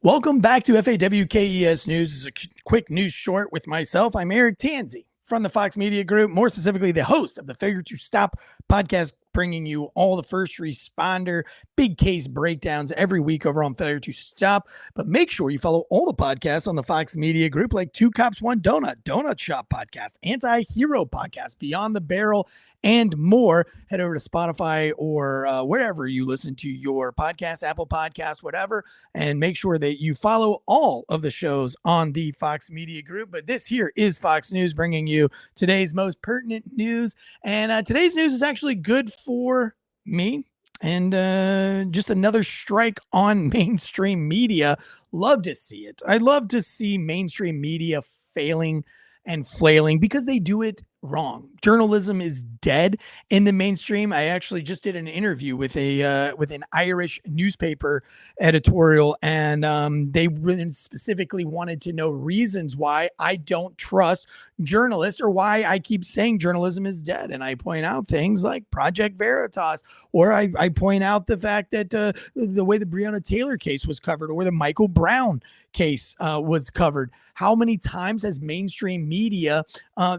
Welcome back to FAWKES News. This is a quick news short with myself. I'm Eric Tanzi from the Fawkes Media Group, more specifically the host of the Failure to Stop podcast, bringing you all the first responder big case breakdowns every week over on Failure to Stop. But make sure you follow all the podcasts on the Fawkes Media Group, like Two Cops, One Donut, Donut Shop Podcast, Anti-Hero Podcast, Beyond the Barrel, and more. Head over to Spotify or wherever you listen to your podcast, Apple Podcasts, whatever, and make sure that you follow all of the shows on the Fawkes Media Group. But this here is Fawkes News, bringing you today's most pertinent news. And today's news is actually good for me. And just another strike on mainstream media. Love to see it. I love to see mainstream media failing and flailing because they do it wrong. Journalism is dead in the mainstream. I actually just did an interview with an Irish newspaper editorial, and they really specifically wanted to know reasons why I don't trust journalists or why I keep saying journalism is dead. And I point out things like Project Veritas, or I point out the fact that the way the Breonna Taylor case was covered, or the Michael Brown case was covered. How many times has mainstream media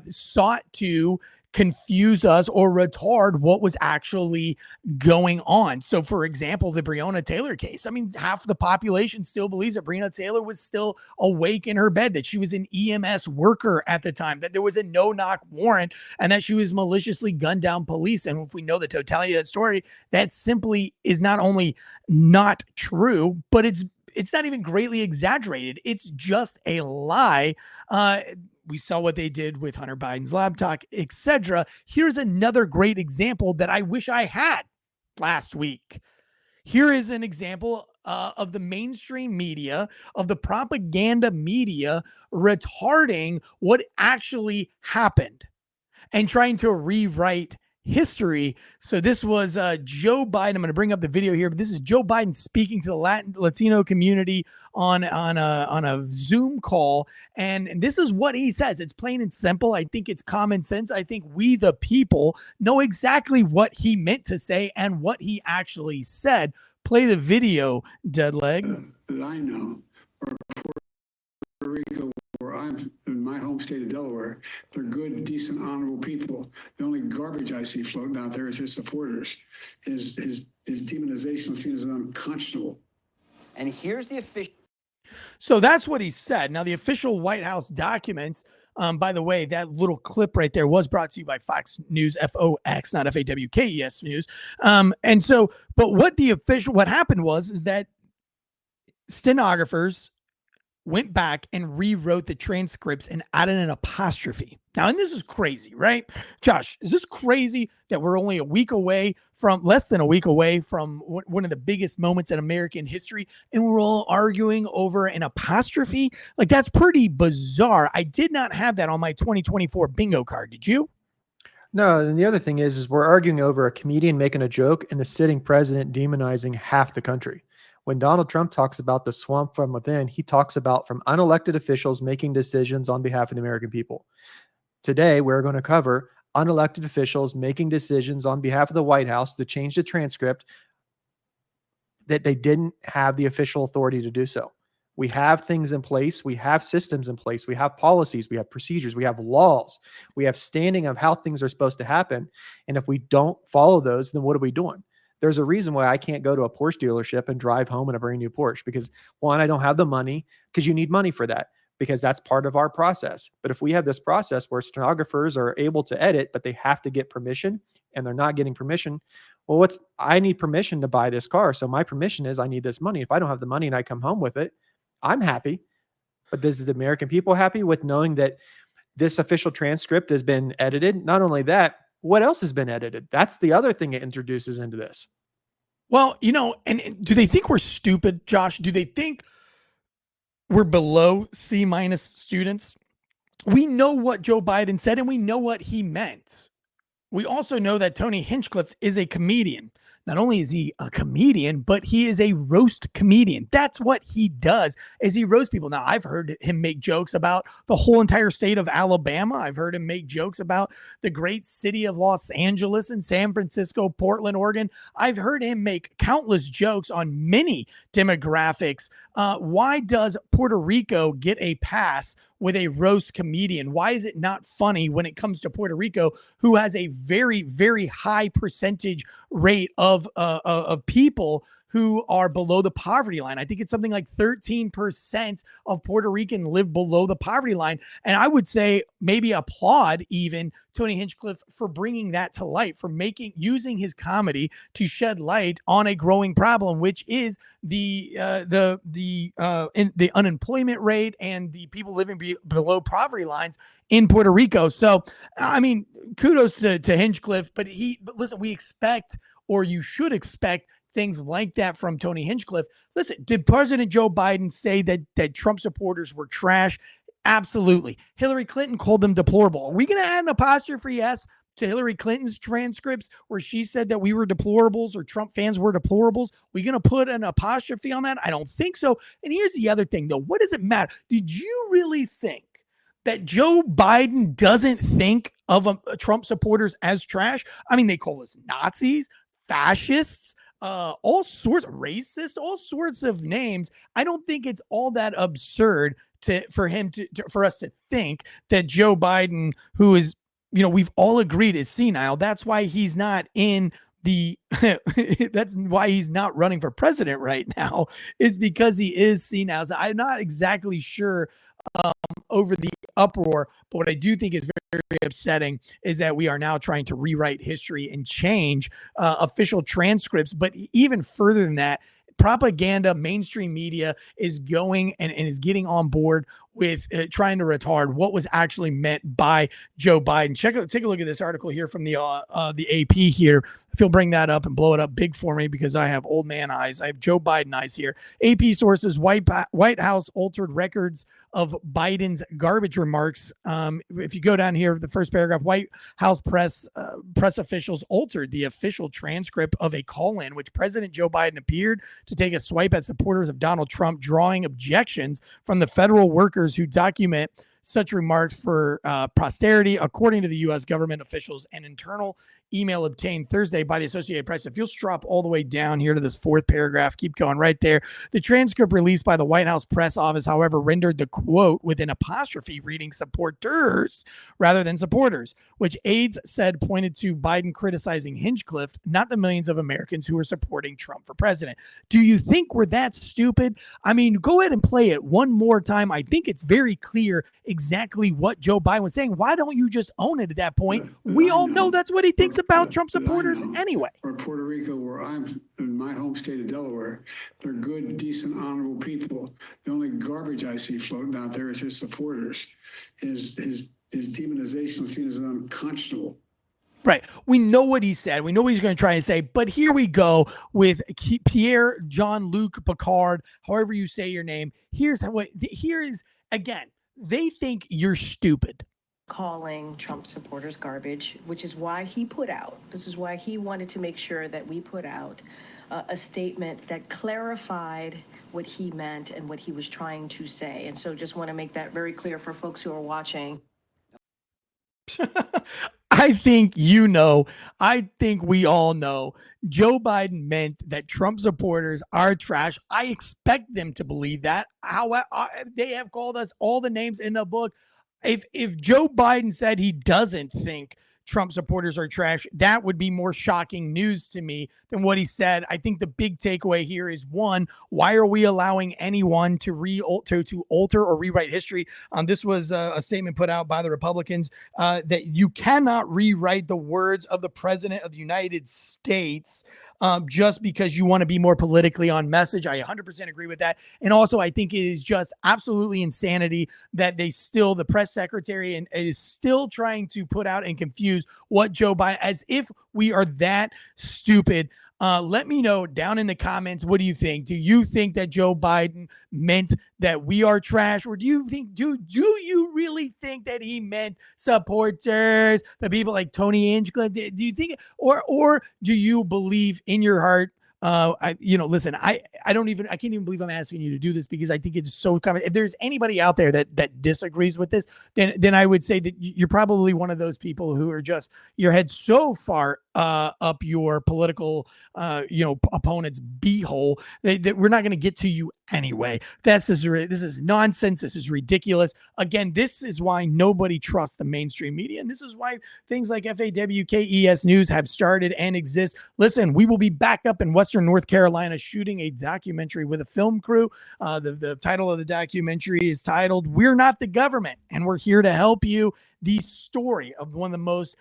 sought to confuse us or retard what was actually going on? So, for example, the Breonna Taylor case. I mean, half the population still believes that Breonna Taylor was still awake in her bed, that she was an EMS worker at the time, that there was a no-knock warrant, and that she was maliciously gunned down police. And if we know the totality of that story, that simply is not only not true, but it's not even greatly exaggerated. It's just a lie. We saw what they did with Hunter Biden's laptop, etc. Here's another great example that I wish I had last week. Here is an example of the mainstream media, of the propaganda media, retarding what actually happened and trying to rewrite history. So this was Joe Biden. I'm going to bring up the video here, but this is Joe Biden speaking to the Latino community on a Zoom call, and this is what he says. It's plain and simple. I think it's common sense. I think we, the people, know exactly what he meant to say and what he actually said. Play the video, Deadleg. That I know, or Puerto Rico, where I'm in my home state of Delaware, they're good, decent, honorable people. The only garbage I see floating out there is his supporters. His demonization seen as unconscionable. And here's the official. So that's what he said. Now, the official White House documents, by the way, that little clip right there was brought to you by Fox News, FOX, not FAWKES News. And so, but what happened is that stenographers went back and rewrote the transcripts and added an apostrophe. Now, and this is crazy, right? Josh, is this crazy that we're only less than a week away from one of the biggest moments in American history, and we're all arguing over an apostrophe? Like, that's pretty bizarre. I did not have that on my 2024 bingo card. Did you? No, and the other thing is we're arguing over a comedian making a joke and the sitting president demonizing half the country. When Donald Trump talks about the swamp from within, he talks about from unelected officials making decisions on behalf of the American people. Today, we're going to cover unelected officials making decisions on behalf of the White House to change the transcript that they didn't have the official authority to do so. We have things in place. We have systems in place. We have policies. We have procedures. We have laws. We have standing of how things are supposed to happen. And if we don't follow those, then what are we doing? There's a reason why I can't go to a Porsche dealership and drive home in a brand new Porsche, because one, I don't have the money, because you need money for that, because that's part of our process. But if we have this process where stenographers are able to edit, but they have to get permission and they're not getting permission, well, I need permission to buy this car. So my permission is I need this money. If I don't have the money and I come home with it, I'm happy. But is the American people happy with knowing that this official transcript has been edited? Not only that, what else has been edited? That's the other thing it introduces into this. Well, and do they think we're stupid, Josh? Do they think we're below C- students? We know what Joe Biden said, and we know what he meant. We also know that Tony Hinchcliffe is a comedian. not only is he a comedian, but he is a roast comedian. That's what he does, is he roasts people. Now, I've heard him make jokes about the whole entire state of Alabama. I've heard him make jokes about the great city of Los Angeles and San Francisco, Portland, Oregon. I've heard him make countless jokes on many demographics. Why does Puerto Rico get a pass with a roast comedian? Why is it not funny when it comes to Puerto Rico, who has a very, very high percentage rate of people who are below the poverty line? I think it's something like 13% of Puerto Rican live below the poverty line. And I would say maybe applaud even Tony Hinchcliffe for bringing that to light, for using his comedy to shed light on a growing problem, which is the unemployment rate and the people living below poverty lines in Puerto Rico. So, I mean, kudos to Hinchcliffe, but listen, we expect, or you should expect, things like that from Tony Hinchcliffe. Listen, did President Joe Biden say that Trump supporters were trash? Absolutely. Hillary Clinton called them deplorable. Are we going to add an apostrophe S to Hillary Clinton's transcripts where she said that we were deplorables or Trump fans were deplorables? We going to put an apostrophe on that? I don't think so. And here's the other thing, though. What does it matter? Did you really think that Joe Biden doesn't think of Trump supporters as trash? I mean, they call us Nazis, fascists, all sorts of racist, all sorts of names. I don't think it's all that absurd for us to think that Joe Biden, who is, we've all agreed is senile. That's why he's not in that's why he's not running for president right now, is because he is senile. So I'm not exactly sure over the uproar, but what I do think is very, very upsetting is that we are now trying to rewrite history and change official transcripts. But even further than that, propaganda, mainstream media is going and is getting on board with trying to retard what was actually meant by Joe Biden. Take a look at this article here from the AP here. If you'll bring that up and blow it up big for me, because I have old man eyes. I have Joe Biden eyes here. AP sources: White House altered records of Biden's garbage remarks. If you go down here, the first paragraph: White House press officials altered the official transcript of a call-in, which President Joe Biden appeared to take a swipe at supporters of Donald Trump, drawing objections from the federal workers who document such remarks for posterity, according to the U.S. government officials. An internal email obtained Thursday by the Associated Press. If you'll drop all the way down here to this fourth paragraph, keep going right there. The transcript released by the White House press office, however, rendered the quote with an apostrophe reading supporters rather than supporters, which aides said pointed to Biden criticizing Hinchcliffe, not the millions of Americans who are supporting Trump for president. Do you think we're that stupid? I mean, go ahead and play it one more time. I think it's very clear exactly what Joe Biden was saying. Why don't you just own it at that point? We all know that's what he thinks about Trump supporters anyway. Or Puerto Rico, where I'm in my home state of Delaware, they're good, decent, honorable people. The only garbage I see floating out there is his supporters. His demonization is seen as unconscionable. Right. We know what he said. We know what he's going to try and say. But here we go with Pierre Jean-Luc Picard, however you say your name. Here is, again, they think you're stupid. Calling Trump supporters garbage, which is why he wanted to make sure that we put out a statement that clarified what he meant and what he was trying to say. And so just want to make that very clear for folks who are watching. I think we all know Joe Biden meant that Trump supporters are trash. I expect them to believe that. How they have called us all the names in the book. If Joe Biden said he doesn't think Trump supporters are trash, that would be more shocking news to me than what he said. I think the big takeaway here is, one, why are we allowing anyone to alter or rewrite history? This was a statement put out by the Republicans that you cannot rewrite the words of the President of the United States just because you want to be more politically on message. I 100% agree with that. And also, I think it is just absolutely insanity that the press secretary is still trying to put out and confuse what Joe Biden, as if we are that stupid. Let me know down in the comments. What do you think? Do you think that Joe Biden meant that we are trash, or do you you really think that he meant supporters, the people like Tony Angela? Do you think, or do you believe in your heart? Listen, I can't even believe I'm asking you to do this, because I think it's so common. If there's anybody out there that disagrees with this, then I would say that you're probably one of those people who are just, your head so far up your political opponent's beehole that we're not going to get to you anyway. This is nonsense. This is ridiculous. Again, this is why nobody trusts the mainstream media, and this is why things like FAWKES News have started and exist. Listen, we will be back up in Western North Carolina shooting a documentary with a film crew. The title of the documentary is titled "We're Not the Government, and We're Here to Help You." The story of one of the most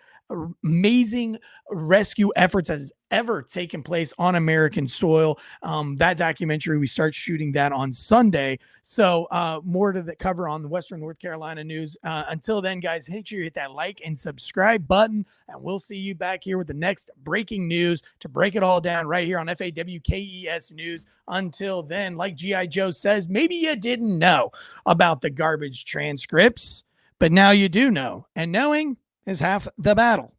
amazing rescue efforts that has ever taken place on American soil. That documentary, we start shooting that on Sunday. So more to cover on the Western North Carolina news. Until then, guys, make sure you hit that like and subscribe button, and we'll see you back here with the next breaking news to break it all down right here on FAWKES News. Until then, like G.I. Joe says, maybe you didn't know about the garbage transcripts, but now you do know, and knowing is half the battle.